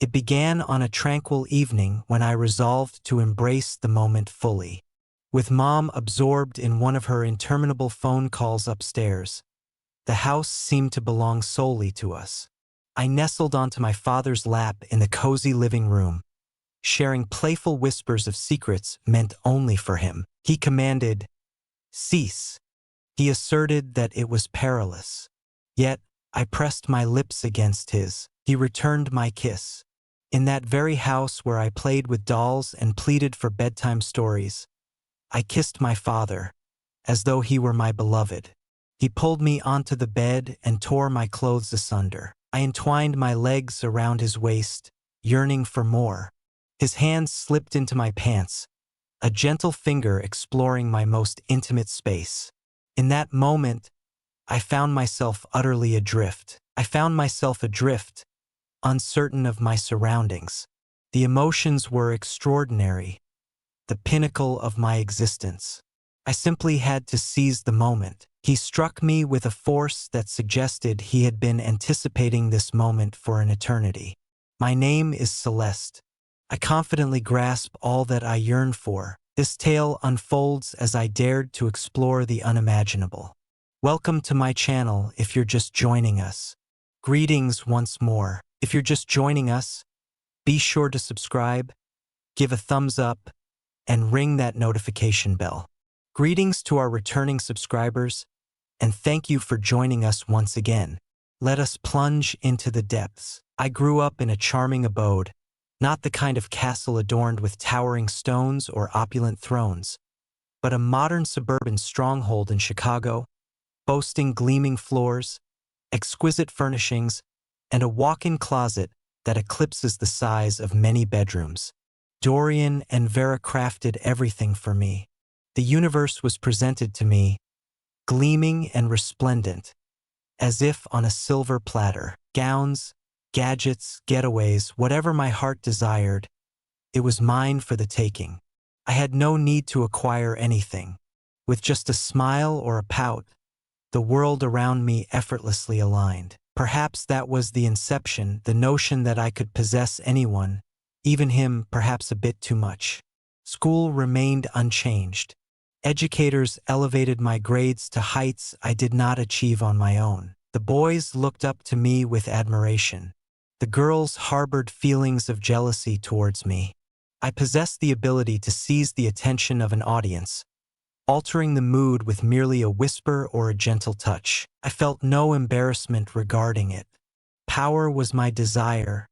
It began on a tranquil evening when I resolved to embrace the moment fully. With Mom absorbed in one of her interminable phone calls upstairs, the house seemed to belong solely to us. I nestled onto my father's lap in the cozy living room, sharing playful whispers of secrets meant only for him. He commanded, "Cease." He asserted that it was perilous. Yet, I pressed my lips against his. He returned my kiss. In that very house where I played with dolls and pleaded for bedtime stories, I kissed my father, as though he were my beloved. He pulled me onto the bed and tore my clothes asunder. I entwined my legs around his waist, yearning for more. His hands slipped into my pants, a gentle finger exploring my most intimate space. In that moment, I found myself utterly adrift. Uncertain of my surroundings. The emotions were extraordinary, the pinnacle of my existence. I simply had to seize the moment. He struck me with a force that suggested he had been anticipating this moment for an eternity. My name is Celeste. I confidently grasp all that I yearn for. This tale unfolds as I dared to explore the unimaginable. Welcome to my channel if you're just joining us. Greetings once more. If you're just joining us, be sure to subscribe, give a thumbs up, and ring that notification bell. Greetings to our returning subscribers, and thank you for joining us once again. Let us plunge into the depths. I grew up in a charming abode, not the kind of castle adorned with towering stones or opulent thrones, but a modern suburban stronghold in Chicago, boasting gleaming floors, exquisite furnishings, and a walk-in closet that eclipses the size of many bedrooms. Dorian and Vera crafted everything for me. The universe was presented to me, gleaming and resplendent, as if on a silver platter. Gowns, gadgets, getaways, whatever my heart desired, it was mine for the taking. I had no need to acquire anything. With just a smile or a pout, the world around me effortlessly aligned. Perhaps that was the inception, the notion that I could possess anyone, even him perhaps a bit too much. School remained unchanged. Educators elevated my grades to heights I did not achieve on my own. The boys looked up to me with admiration. The girls harbored feelings of jealousy towards me. I possessed the ability to seize the attention of an audience, altering the mood with merely a whisper or a gentle touch. I felt no embarrassment regarding it. Power was my desire,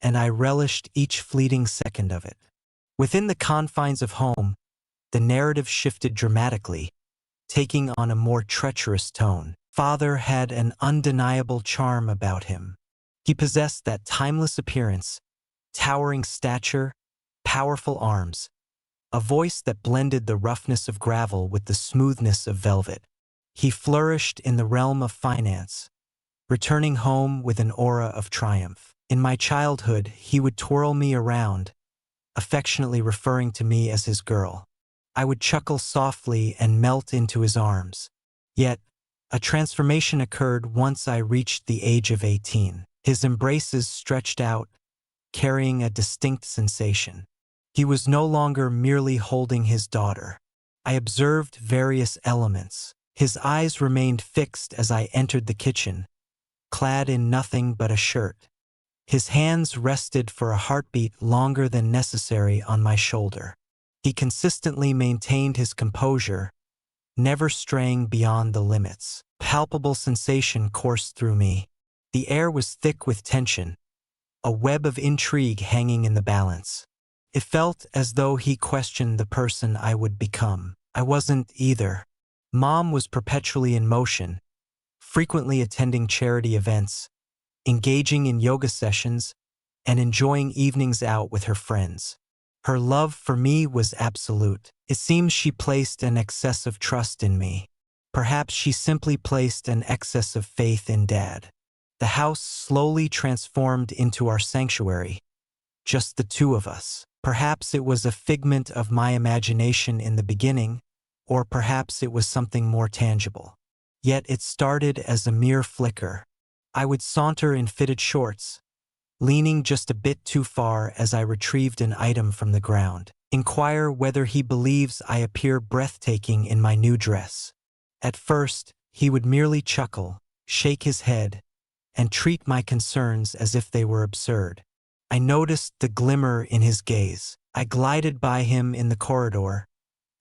and I relished each fleeting second of it. Within the confines of home, the narrative shifted dramatically, taking on a more treacherous tone. Father had an undeniable charm about him. He possessed that timeless appearance, towering stature, powerful arms, a voice that blended the roughness of gravel with the smoothness of velvet. He flourished in the realm of finance, returning home with an aura of triumph. In my childhood, he would twirl me around, affectionately referring to me as his girl. I would chuckle softly and melt into his arms. Yet, a transformation occurred once I reached the age of 18. His embraces stretched out, carrying a distinct sensation. He was no longer merely holding his daughter. I observed various elements. His eyes remained fixed as I entered the kitchen, clad in nothing but a shirt. His hands rested for a heartbeat longer than necessary on my shoulder. He consistently maintained his composure, never straying beyond the limits. Palpable sensation coursed through me. The air was thick with tension, a web of intrigue hanging in the balance. It felt as though he questioned the person I would become. I wasn't either. Mom was perpetually in motion, frequently attending charity events, engaging in yoga sessions, and enjoying evenings out with her friends. Her love for me was absolute. It seems she placed an excess of trust in me. Perhaps she simply placed an excess of faith in Dad. The house slowly transformed into our sanctuary, just the two of us. Perhaps it was a figment of my imagination in the beginning, or perhaps it was something more tangible. Yet it started as a mere flicker. I would saunter in fitted shorts, leaning just a bit too far as I retrieved an item from the ground. Inquire whether he believes I appear breathtaking in my new dress. At first, he would merely chuckle, shake his head, and treat my concerns as if they were absurd. I noticed the glimmer in his gaze. I glided by him in the corridor,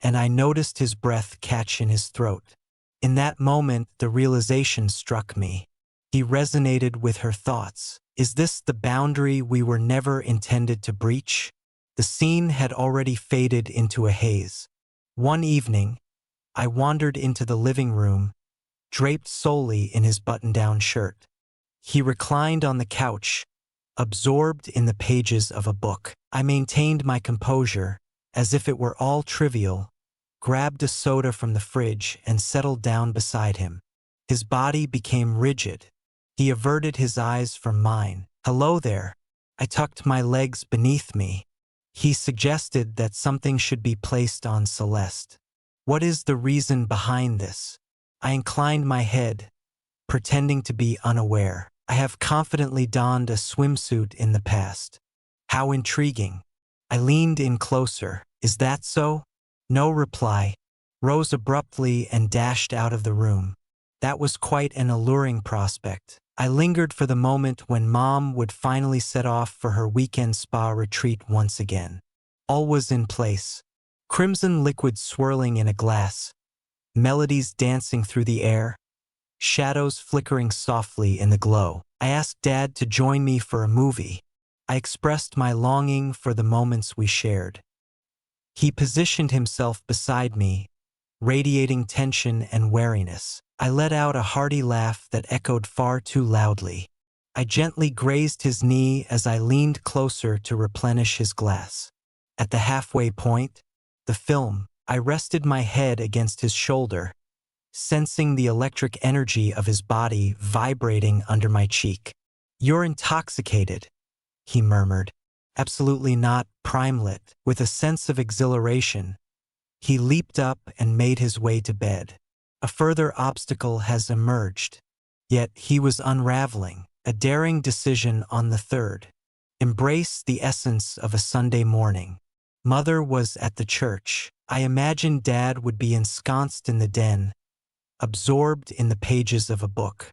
and I noticed his breath catch in his throat. In that moment, the realization struck me. He resonated with her thoughts. Is this the boundary we were never intended to breach? The scene had already faded into a haze. One evening, I wandered into the living room, draped solely in his button-down shirt. He reclined on the couch, absorbed in the pages of a book. I maintained my composure, as if it were all trivial, grabbed a soda from the fridge and settled down beside him. His body became rigid. He averted his eyes from mine. "Hello there." I tucked my legs beneath me. He suggested that something should be placed on Celeste. "What is the reason behind this?" I inclined my head, pretending to be unaware. "I have confidently donned a swimsuit in the past." "How intriguing." I leaned in closer. "Is that so?" No reply. Rose abruptly and dashed out of the room. That was quite an alluring prospect. I lingered for the moment when Mom would finally set off for her weekend spa retreat once again. All was in place. Crimson liquid swirling in a glass, melodies dancing through the air, shadows flickering softly in the glow. I asked Dad to join me for a movie. I expressed my longing for the moments we shared. He positioned himself beside me, radiating tension and wariness. I let out a hearty laugh that echoed far too loudly. I gently grazed his knee as I leaned closer to replenish his glass. At the halfway point, the film, I rested my head against his shoulder, sensing the electric energy of his body vibrating under my cheek. "You're intoxicated," he murmured. "Absolutely not." Primelit, with a sense of exhilaration, he leaped up and made his way to bed. A further obstacle has emerged. Yet he was unraveling. A daring decision on the third. Embrace the essence of a Sunday morning. Mother was at the church. I imagined Dad would be ensconced in the den, absorbed in the pages of a book.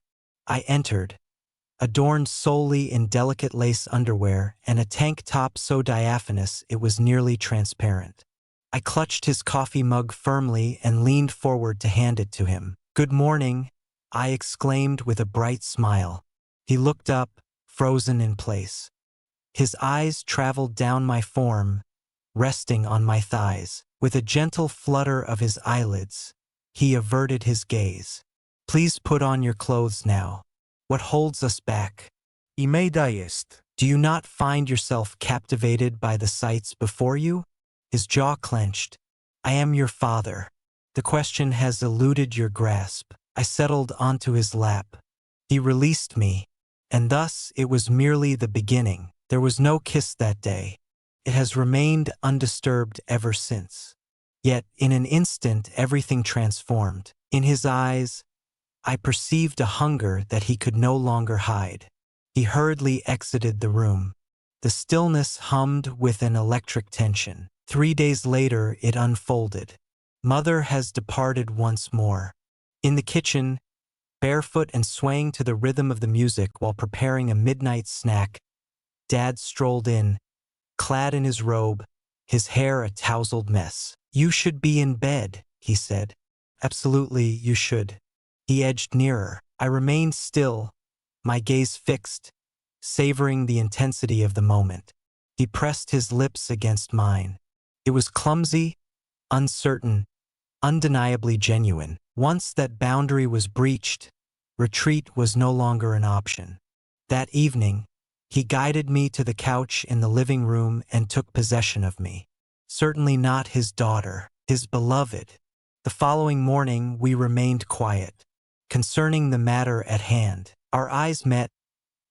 I entered, adorned solely in delicate lace underwear and a tank top so diaphanous it was nearly transparent. I clutched his coffee mug firmly and leaned forward to hand it to him. "Good morning," I exclaimed with a bright smile. He looked up, frozen in place. His eyes traveled down my form, resting on my thighs. With a gentle flutter of his eyelids, he averted his gaze. "Please put on your clothes now. What holds us back?" Do you not find yourself captivated by the sights before you? His jaw clenched. "I am your father. The question has eluded your grasp." I settled onto his lap. He released me, and thus it was merely the beginning. There was no kiss that day. It has remained undisturbed ever since. Yet, in an instant, everything transformed. In his eyes, I perceived a hunger that he could no longer hide. He hurriedly exited the room. The stillness hummed with an electric tension. 3 days later, it unfolded. Mother has departed once more. In the kitchen, barefoot and swaying to the rhythm of the music while preparing a midnight snack, Dad strolled in, clad in his robe, his hair a tousled mess. "You should be in bed," he said. "Absolutely, you should." He edged nearer. I remained still, my gaze fixed, savoring the intensity of the moment. He pressed his lips against mine. It was clumsy, uncertain, undeniably genuine. Once that boundary was breached, retreat was no longer an option. That evening, he guided me to the couch in the living room and took possession of me. Certainly not his daughter, his beloved. The following morning, we remained quiet. Concerning the matter at hand, our eyes met,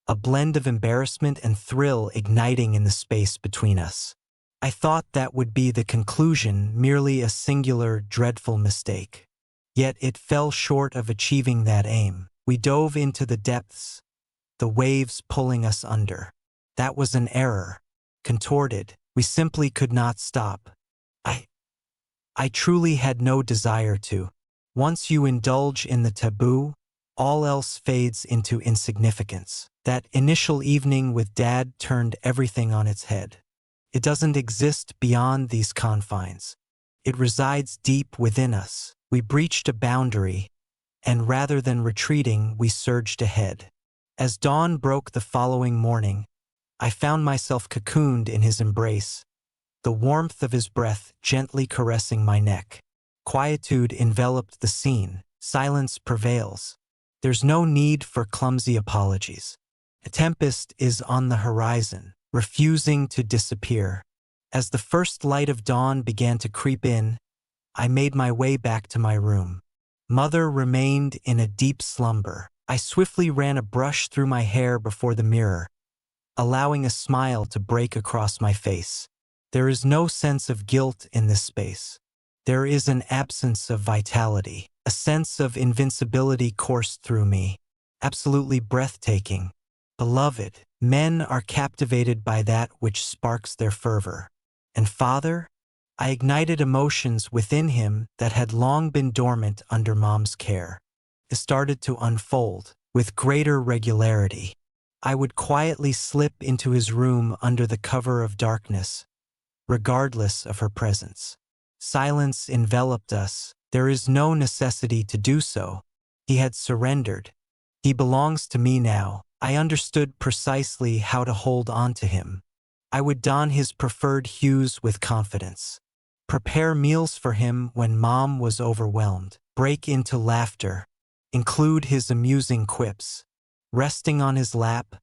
a blend of embarrassment and thrill igniting in the space between us. I thought that would be the conclusion, merely a singular, dreadful mistake. Yet it fell short of achieving that aim. We dove into the depths, the waves pulling us under. That was an error. Contorted. We simply could not stop. I truly had no desire to. Once you indulge in the taboo, all else fades into insignificance. That initial evening with Dad turned everything on its head. It doesn't exist beyond these confines. It resides deep within us. We breached a boundary, and rather than retreating, we surged ahead. As dawn broke the following morning, I found myself cocooned in his embrace, the warmth of his breath gently caressing my neck. Quietude enveloped the scene. Silence prevails. There's no need for clumsy apologies. A tempest is on the horizon, refusing to disappear. As the first light of dawn began to creep in, I made my way back to my room. Mother remained in a deep slumber. I swiftly ran a brush through my hair before the mirror, allowing a smile to break across my face. There is no sense of guilt in this space. There is an absence of vitality. A sense of invincibility coursed through me. Absolutely breathtaking. Beloved, men are captivated by that which sparks their fervor. And Father? I ignited emotions within him that had long been dormant under Mom's care. It started to unfold with greater regularity. I would quietly slip into his room under the cover of darkness, regardless of her presence. Silence enveloped us. There is no necessity to do so. He had surrendered. He belongs to me now. I understood precisely how to hold on to him. I would don his preferred hues with confidence. Prepare meals for him when Mom was overwhelmed. Break into laughter. Include his amusing quips. Resting on his lap,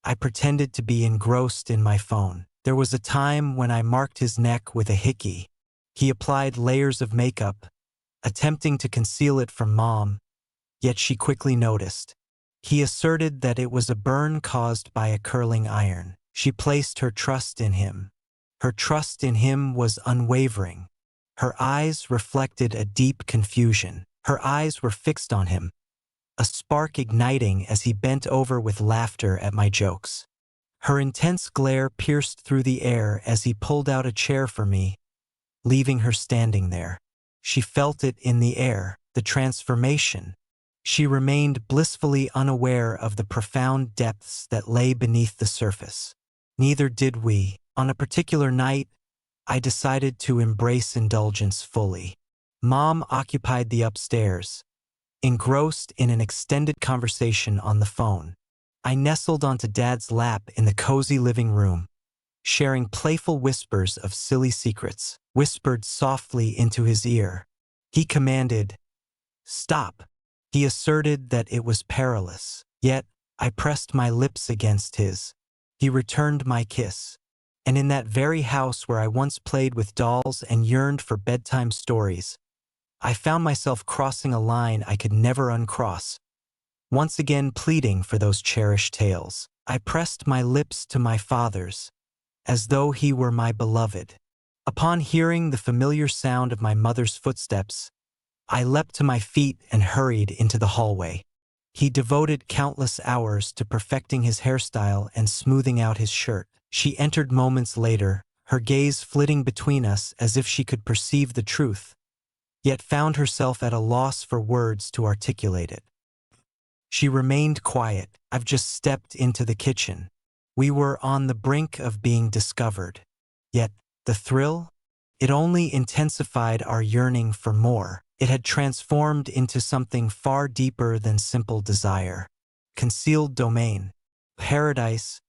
I pretended to be engrossed in my phone. There was a time when I marked his neck with a hickey. He applied layers of makeup, attempting to conceal it from Mom, yet she quickly noticed. He asserted that it was a burn caused by a curling iron. She placed her trust in him. Her trust in him was unwavering. Her eyes reflected a deep confusion. Her eyes were fixed on him, a spark igniting as he bent over with laughter at my jokes. Her intense glare pierced through the air as he pulled out a chair for me, leaving her standing there. She felt it in the air, the transformation. She remained blissfully unaware of the profound depths that lay beneath the surface. Neither did we. On a particular night, I decided to embrace indulgence fully. Mom occupied the upstairs, engrossed in an extended conversation on the phone. I nestled onto Dad's lap in the cozy living room, sharing playful whispers of silly secrets, whispered softly into his ear. He commanded, "Stop." He asserted that it was perilous, yet I pressed my lips against his. He returned my kiss. And in that very house where I once played with dolls and yearned for bedtime stories, I found myself crossing a line I could never uncross, once again pleading for those cherished tales. I pressed my lips to my father's, as though he were my beloved. Upon hearing the familiar sound of my mother's footsteps, I leapt to my feet and hurried into the hallway. He devoted countless hours to perfecting his hairstyle and smoothing out his shirt. She entered moments later, her gaze flitting between us as if she could perceive the truth, yet found herself at a loss for words to articulate it. She remained quiet. I've just stepped into the kitchen. We were on the brink of being discovered. Yet, the thrill? It only intensified our yearning for more. It had transformed into something far deeper than simple desire. Concealed domain. Paradise,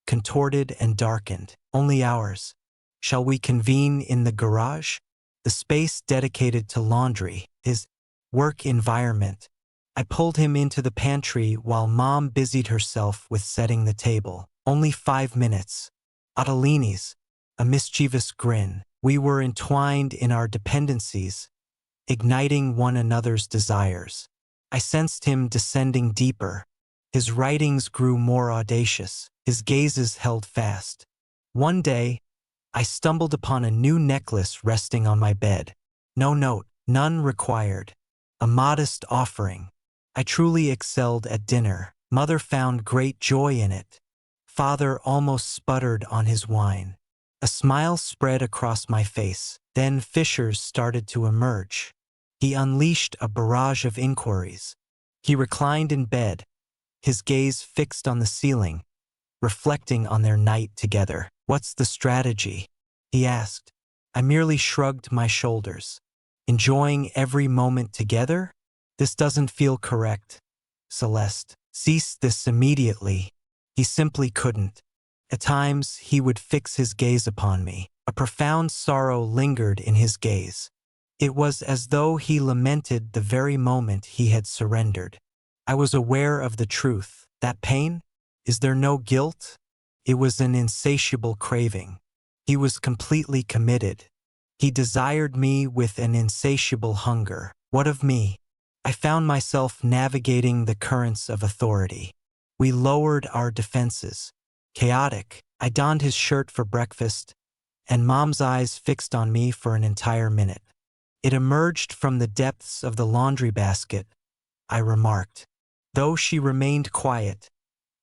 contorted and darkened. Only ours. Shall we convene in the garage? The space dedicated to laundry, his work environment. I pulled him into the pantry while Mom busied herself with setting the table. Only 5 minutes. Adelini's, a mischievous grin. We were entwined in our dependencies, igniting one another's desires. I sensed him descending deeper. His writings grew more audacious. His gazes held fast. One day, I stumbled upon a new necklace resting on my bed. No note, none required. A modest offering. I truly excelled at dinner. Mother found great joy in it. Father almost sputtered on his wine. A smile spread across my face. Then fissures started to emerge. He unleashed a barrage of inquiries. He reclined in bed, his gaze fixed on the ceiling, reflecting on their night together. "What's the strategy?" he asked. I merely shrugged my shoulders. "Enjoying every moment together? This doesn't feel correct, Celeste. Cease this immediately." He simply couldn't. At times, he would fix his gaze upon me. A profound sorrow lingered in his gaze. It was as though he lamented the very moment he had surrendered. I was aware of the truth. That pain? Is there no guilt? It was an insatiable craving. He was completely committed. He desired me with an insatiable hunger. What of me? I found myself navigating the currents of authority. We lowered our defenses. Chaotic, I donned his shirt for breakfast, and Mom's eyes fixed on me for an entire minute. "It emerged from the depths of the laundry basket," I remarked. Though she remained quiet,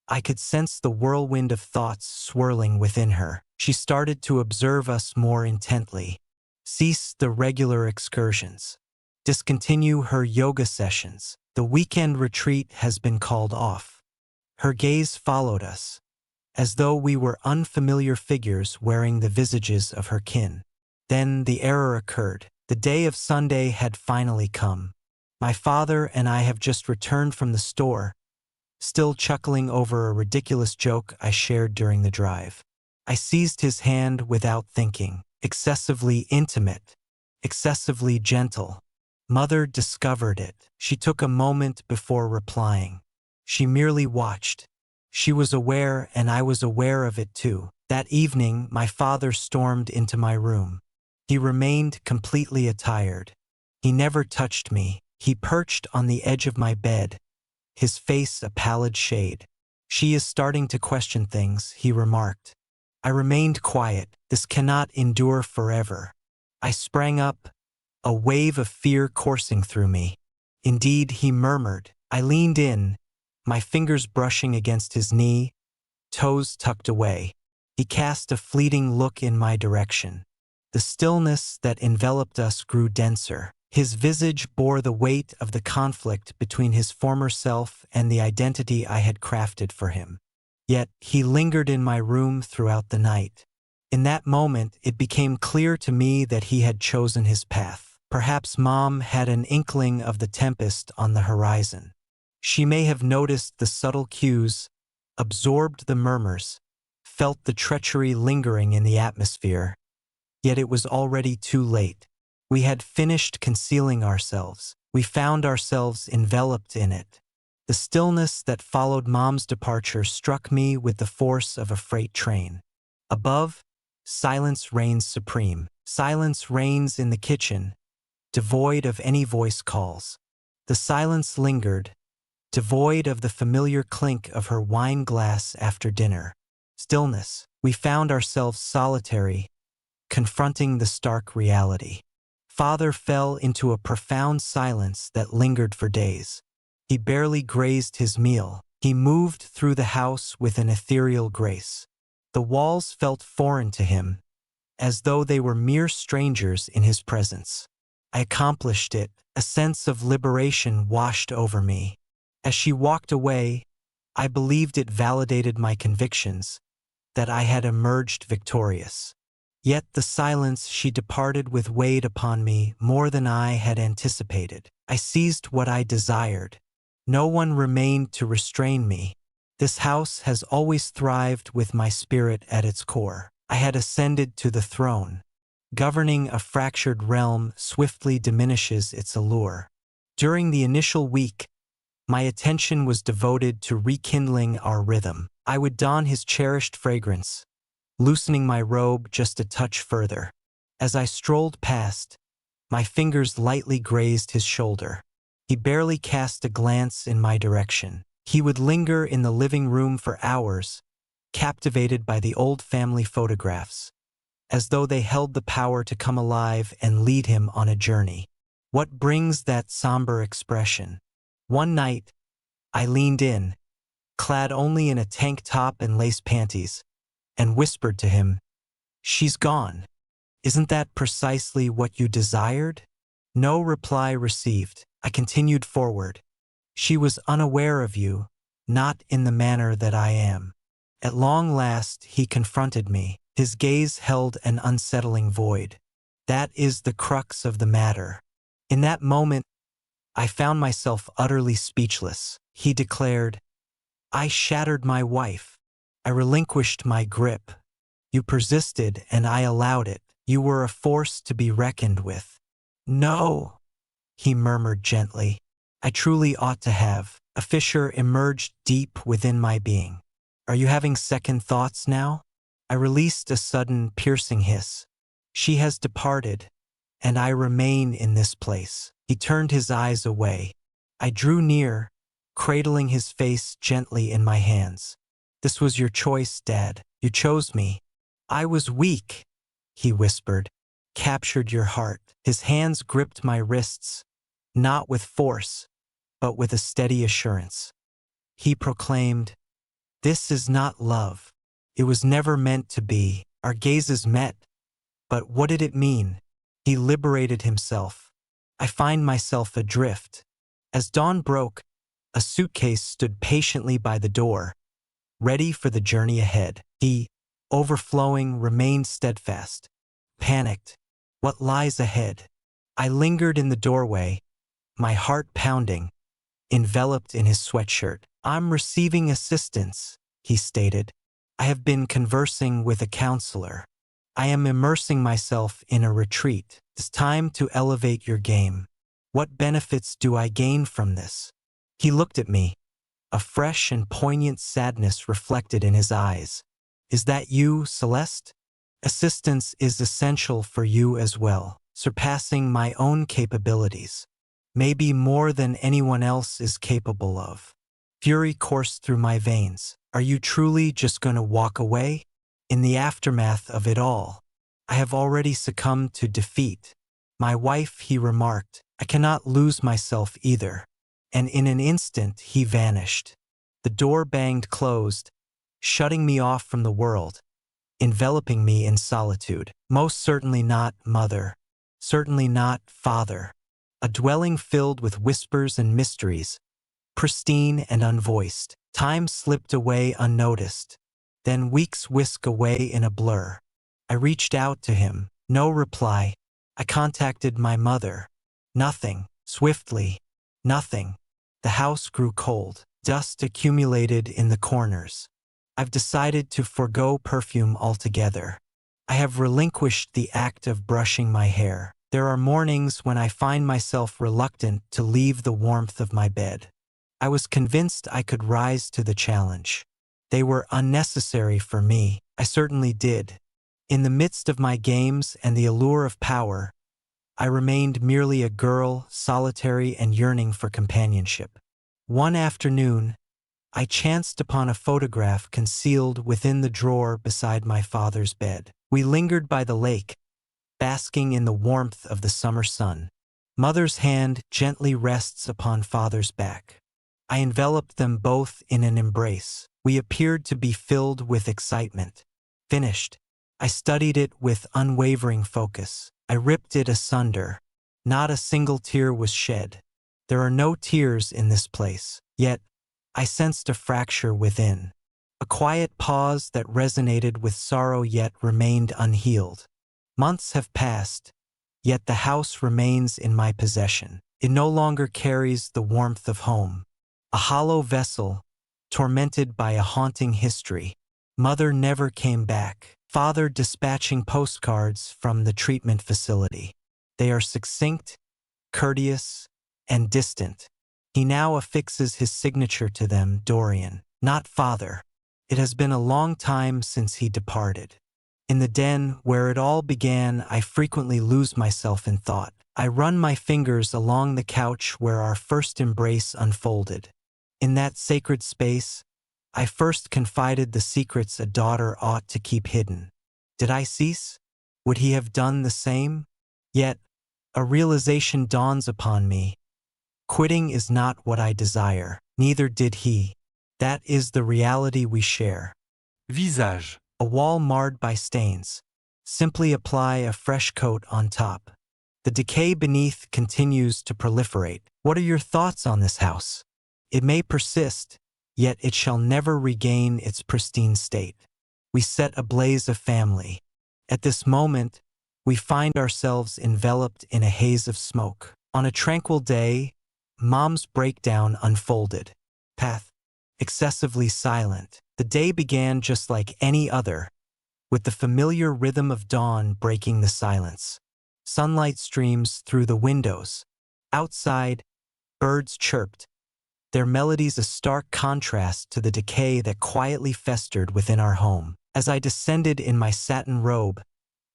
I could sense the whirlwind of thoughts swirling within her. She started to observe us more intently. Cease the regular excursions. Discontinue her yoga sessions. The weekend retreat has been called off. Her gaze followed us, as though we were unfamiliar figures wearing the visages of her kin. Then the error occurred. The day of Sunday had finally come. My father and I have just returned from the store, still chuckling over a ridiculous joke I shared during the drive. I seized his hand without thinking. Excessively intimate, excessively gentle. Mother discovered it. She took a moment before replying. She merely watched. She was aware, and I was aware of it too. That evening, my father stormed into my room. He remained completely attired. He never touched me. He perched on the edge of my bed, his face a pallid shade. "She is starting to question things," he remarked. I remained quiet. This cannot endure forever. I sprang up, a wave of fear coursing through me. "Indeed," he murmured. I leaned in, my fingers brushing against his knee, toes tucked away. He cast a fleeting look in my direction. The stillness that enveloped us grew denser. His visage bore the weight of the conflict between his former self and the identity I had crafted for him. Yet he lingered in my room throughout the night. In that moment, it became clear to me that he had chosen his path. Perhaps Mom had an inkling of the tempest on the horizon. She may have noticed the subtle cues, absorbed the murmurs, felt the treachery lingering in the atmosphere. Yet it was already too late. We had finished concealing ourselves. We found ourselves enveloped in it. The stillness that followed Mom's departure struck me with the force of a freight train. Above, silence reigns supreme. Silence reigns in the kitchen, devoid of any voice calls. The silence lingered, devoid of the familiar clink of her wine glass after dinner. Stillness. We found ourselves solitary, confronting the stark reality. Father fell into a profound silence that lingered for days. He barely grazed his meal. He moved through the house with an ethereal grace. The walls felt foreign to him, as though they were mere strangers in his presence. I accomplished it. A sense of liberation washed over me. As she walked away, I believed it validated my convictions, that I had emerged victorious. Yet the silence she departed with weighed upon me more than I had anticipated. I seized what I desired. No one remained to restrain me. This house has always thrived with my spirit at its core. I had ascended to the throne. Governing a fractured realm swiftly diminishes its allure. During the initial week, my attention was devoted to rekindling our rhythm. I would don his cherished fragrance, loosening my robe just a touch further. As I strolled past, my fingers lightly grazed his shoulder. He barely cast a glance in my direction. He would linger in the living room for hours, captivated by the old family photographs, as though they held the power to come alive and lead him on a journey. What brings that somber expression? One night, I leaned in, clad only in a tank top and lace panties, and whispered to him, "She's gone. Isn't that precisely what you desired?" No reply received. I continued forward. "She was unaware of you, not in the manner that I am." At long last, he confronted me. His gaze held an unsettling void. "That is the crux of the matter." In that moment, I found myself utterly speechless. He declared, "I shattered my wife. I relinquished my grip. You persisted and I allowed it. You were a force to be reckoned with." "No," he murmured gently. "I truly ought to have." A fissure emerged deep within my being. "Are you having second thoughts now?" I released a sudden, piercing hiss. "She has departed, and I remain in this place." He turned his eyes away. I drew near, cradling his face gently in my hands. "This was your choice, Dad. You chose me." "I was weak," he whispered. "Captured your heart." His hands gripped my wrists, not with force, but with a steady assurance. He proclaimed, "This is not love. It was never meant to be." Our gazes met, but what did it mean? He liberated himself. I find myself adrift. As dawn broke, a suitcase stood patiently by the door, ready for the journey ahead. He, overflowing, remained steadfast. Panicked. What lies ahead? I lingered in the doorway, my heart pounding, enveloped in his sweatshirt. "I'm receiving assistance," he stated. "I have been conversing with a counselor. I am immersing myself in a retreat. It's time to elevate your game. What benefits do I gain from this?" He looked at me, a fresh and poignant sadness reflected in his eyes. "Is that you, Celeste? Assistance is essential for you as well, surpassing my own capabilities. Maybe more than anyone else is capable of." Fury coursed through my veins. "Are you truly just going to walk away?" In the aftermath of it all, I have already succumbed to defeat. "My wife," he remarked. "I cannot lose myself either." And in an instant, he vanished. The door banged closed, shutting me off from the world, enveloping me in solitude. Most certainly not mother. Certainly not father. A dwelling filled with whispers and mysteries, pristine and unvoiced. Time slipped away unnoticed. Then weeks whisk away in a blur. I reached out to him. No reply. I contacted my mother. Nothing. Swiftly. Nothing. The house grew cold. Dust accumulated in the corners. I've decided to forgo perfume altogether. I have relinquished the act of brushing my hair. There are mornings when I find myself reluctant to leave the warmth of my bed. I was convinced I could rise to the challenge. They were unnecessary for me. I certainly did. In the midst of my games and the allure of power, I remained merely a girl, solitary and yearning for companionship. One afternoon, I chanced upon a photograph concealed within the drawer beside my father's bed. We lingered by the lake, basking in the warmth of the summer sun. Mother's hand gently rests upon father's back. I enveloped them both in an embrace. We appeared to be filled with excitement. Finished. I studied it with unwavering focus. I ripped it asunder. Not a single tear was shed. There are no tears in this place. Yet, I sensed a fracture within. A quiet pause that resonated with sorrow yet remained unhealed. Months have passed, yet the house remains in my possession. It no longer carries the warmth of home. A hollow vessel, tormented by a haunting history. Mother never came back. Father dispatching postcards from the treatment facility. They are succinct, courteous, and distant. He now affixes his signature to them, Dorian, not father. It has been a long time since he departed. In the den where it all began, I frequently lose myself in thought. I run my fingers along the couch where our first embrace unfolded. In that sacred space, I first confided the secrets a daughter ought to keep hidden. Did I cease? Would he have done the same? Yet, a realization dawns upon me. Quitting is not what I desire. Neither did he. That is the reality we share. Visage. A wall marred by stains. Simply apply a fresh coat on top. The decay beneath continues to proliferate. What are your thoughts on this house? It may persist, yet it shall never regain its pristine state. We set ablaze a family. At this moment, we find ourselves enveloped in a haze of smoke. On a tranquil day, Mom's breakdown unfolded. Path. Excessively silent. The day began just like any other, with the familiar rhythm of dawn breaking the silence. Sunlight streams through the windows. Outside, birds chirped, their melodies a stark contrast to the decay that quietly festered within our home. As I descended in my satin robe,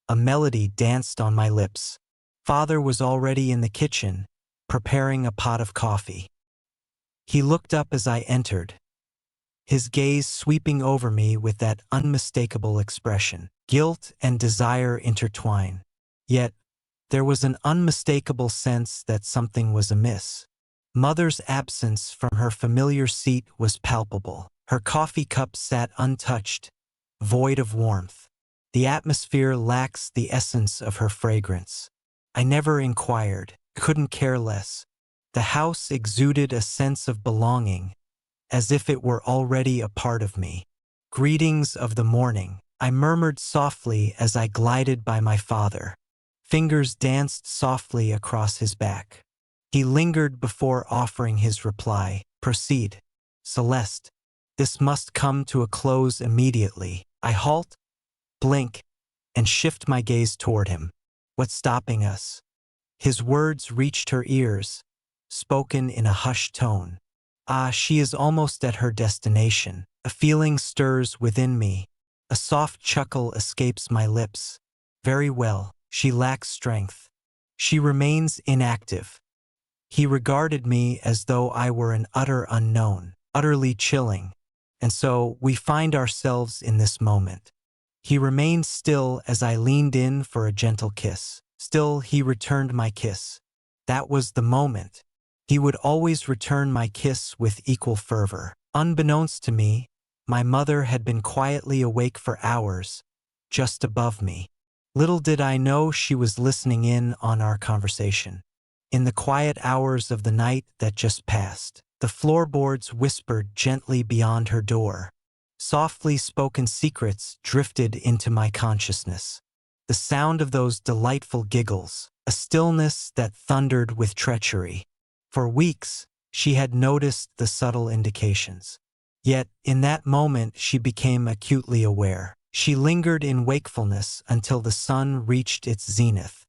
a melody danced on my lips. Father was already in the kitchen, preparing a pot of coffee. He looked up as I entered, his gaze sweeping over me with that unmistakable expression. Guilt and desire intertwine. Yet, there was an unmistakable sense that something was amiss. Mother's absence from her familiar seat was palpable. Her coffee cup sat untouched, void of warmth. The atmosphere lacks the essence of her fragrance. I never inquired, couldn't care less. The house exuded a sense of belonging, as if it were already a part of me. Greetings of the morning, I murmured softly as I glided by my father. Fingers danced softly across his back. He lingered before offering his reply. Proceed. Celeste, this must come to a close immediately. I halt, blink, and shift my gaze toward him. What's stopping us? His words reached her ears, spoken in a hushed tone. Ah, she is almost at her destination. A feeling stirs within me. A soft chuckle escapes my lips. Very well, she lacks strength. She remains inactive. He regarded me as though I were an utter unknown, utterly chilling. And so we find ourselves in this moment. He remained still as I leaned in for a gentle kiss. Still, he returned my kiss. That was the moment. He would always return my kiss with equal fervor. Unbeknownst to me, my mother had been quietly awake for hours, just above me. Little did I know she was listening in on our conversation. In the quiet hours of the night that just passed, the floorboards whispered gently beyond her door. Softly spoken secrets drifted into my consciousness. The sound of those delightful giggles, a stillness that thundered with treachery. For weeks, she had noticed the subtle indications. Yet, in that moment, she became acutely aware. She lingered in wakefulness until the sun reached its zenith.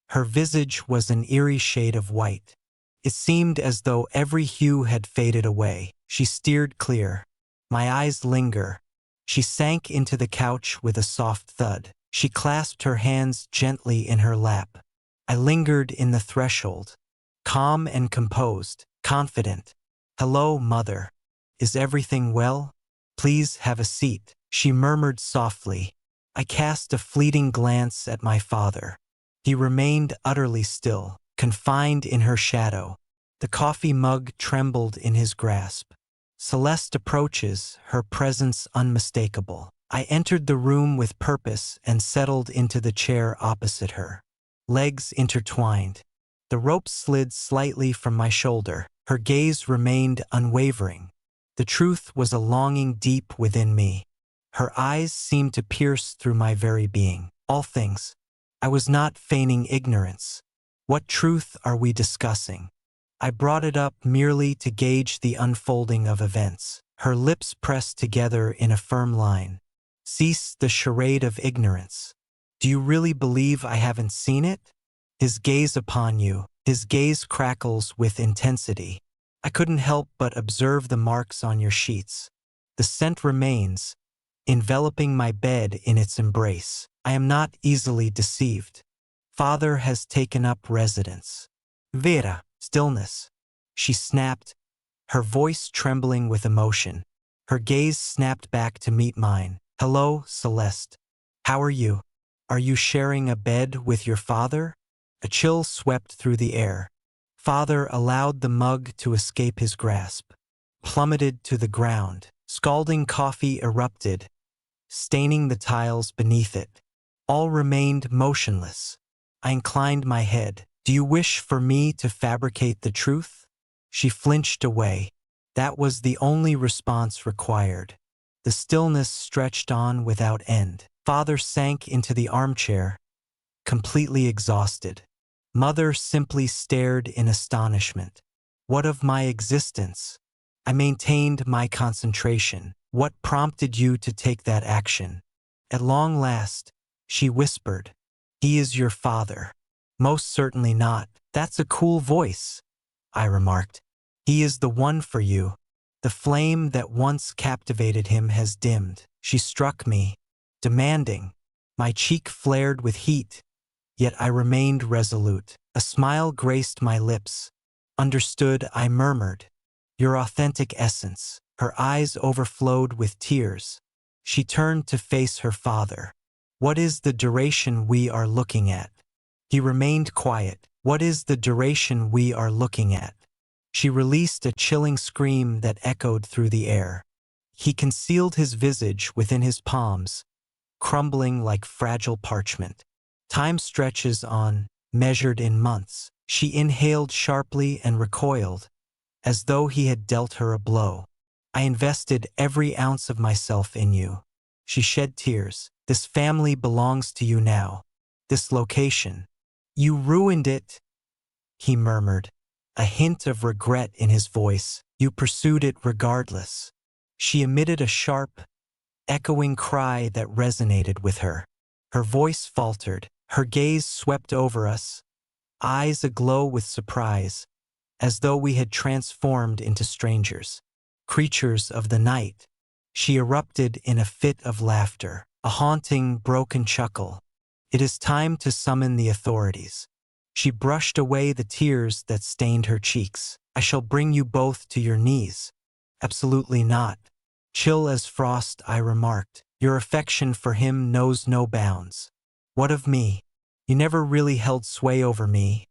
Her visage was an eerie shade of white. It seemed as though every hue had faded away. She steered clear. My eyes linger. She sank into the couch with a soft thud. She clasped her hands gently in her lap. I lingered in the threshold, calm and composed, confident. Hello, Mother. Is everything well? Please have a seat, she murmured softly. I cast a fleeting glance at my father. He remained utterly still, confined in her shadow. The coffee mug trembled in his grasp. Celeste approaches, her presence unmistakable. I entered the room with purpose and settled into the chair opposite her. Legs intertwined. The rope slid slightly from my shoulder. Her gaze remained unwavering. The truth was a longing deep within me. Her eyes seemed to pierce through my very being. All things. I was not feigning ignorance. What truth are we discussing? I brought it up merely to gauge the unfolding of events. Her lips pressed together in a firm line. Cease the charade of ignorance. Do you really believe I haven't seen it? His gaze upon you, his gaze crackles with intensity. I couldn't help but observe the marks on your sheets. The scent remains, enveloping my bed in its embrace. I am not easily deceived. Father has taken up residence. Vera, stillness. She snapped, her voice trembling with emotion. Her gaze snapped back to meet mine. Hello, Celeste. How are you? Are you sharing a bed with your father? A chill swept through the air. Father allowed the mug to escape his grasp. plummeted to the ground. Scalding coffee erupted, staining the tiles beneath it. All remained motionless. I inclined my head. "Do you wish for me to fabricate the truth?" She flinched away. That was the only response required. The stillness stretched on without end. Father sank into the armchair, completely exhausted. Mother simply stared in astonishment. What of my existence? I maintained my concentration. "What prompted you to take that action?" At long last, she whispered, "He is your father." "Most certainly not." "That's a cool voice," I remarked. "He is the one for you. The flame that once captivated him has dimmed." She struck me, demanding. My cheek flared with heat, yet I remained resolute. A smile graced my lips. "Understood," I murmured. "Your authentic essence." Her eyes overflowed with tears. She turned to face her father. "What is the duration we are looking at?" He remained quiet. "What is the duration we are looking at?" She released a chilling scream that echoed through the air. He concealed his visage within his palms, crumbling like fragile parchment. Time stretches on, measured in months. She inhaled sharply and recoiled, as though he had dealt her a blow. "I invested every ounce of myself in you." She shed tears. "This family belongs to you now. This location. You ruined it," he murmured, a hint of regret in his voice. "You pursued it regardless." She emitted a sharp, echoing cry that resonated with her. Her voice faltered. Her gaze swept over us, eyes aglow with surprise, as though we had transformed into strangers, creatures of the night. She erupted in a fit of laughter, a haunting, broken chuckle. "It is time to summon the authorities." She brushed away the tears that stained her cheeks. "I shall bring you both to your knees." "Absolutely not." Chill as frost, I remarked. "Your affection for him knows no bounds." "What of me? You never really held sway over me,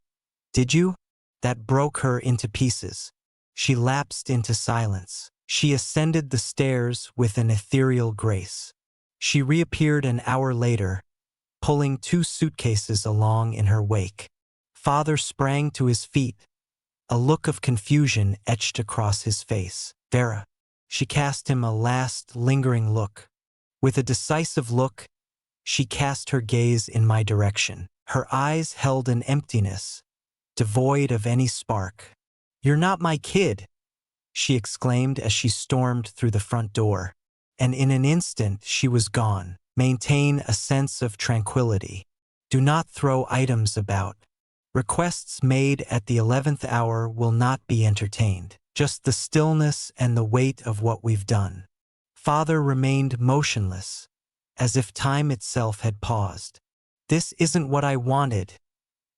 did you?" That broke her into pieces. She lapsed into silence. She ascended the stairs with an ethereal grace. She reappeared an hour later, pulling 2 suitcases along in her wake. Father sprang to his feet, a look of confusion etched across his face. "Vera." She cast him a last, lingering look. With a decisive look, she cast her gaze in my direction. Her eyes held an emptiness, devoid of any spark. "You're not my kid," she exclaimed as she stormed through the front door. And in an instant she was gone. Maintain a sense of tranquility. Do not throw items about. Requests made at the 11th hour will not be entertained. Just the stillness and the weight of what we've done. Father remained motionless, as if time itself had paused. "This isn't what I wanted,"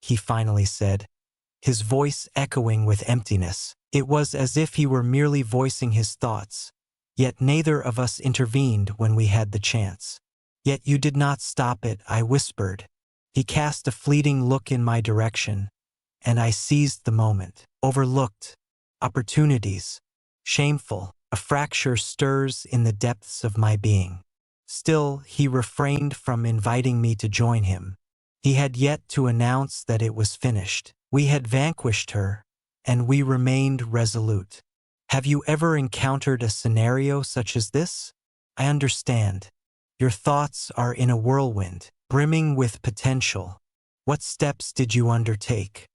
he finally said, his voice echoing with emptiness. It was as if he were merely voicing his thoughts, yet neither of us intervened when we had the chance. "Yet you did not stop it," I whispered. He cast a fleeting look in my direction, and I seized the moment. Overlooked. Opportunities. Shameful. A fracture stirs in the depths of my being. Still, he refrained from inviting me to join him. He had yet to announce that it was finished. We had vanquished her, and we remained resolute. Have you ever encountered a scenario such as this? I understand. Your thoughts are in a whirlwind, brimming with potential. What steps did you undertake?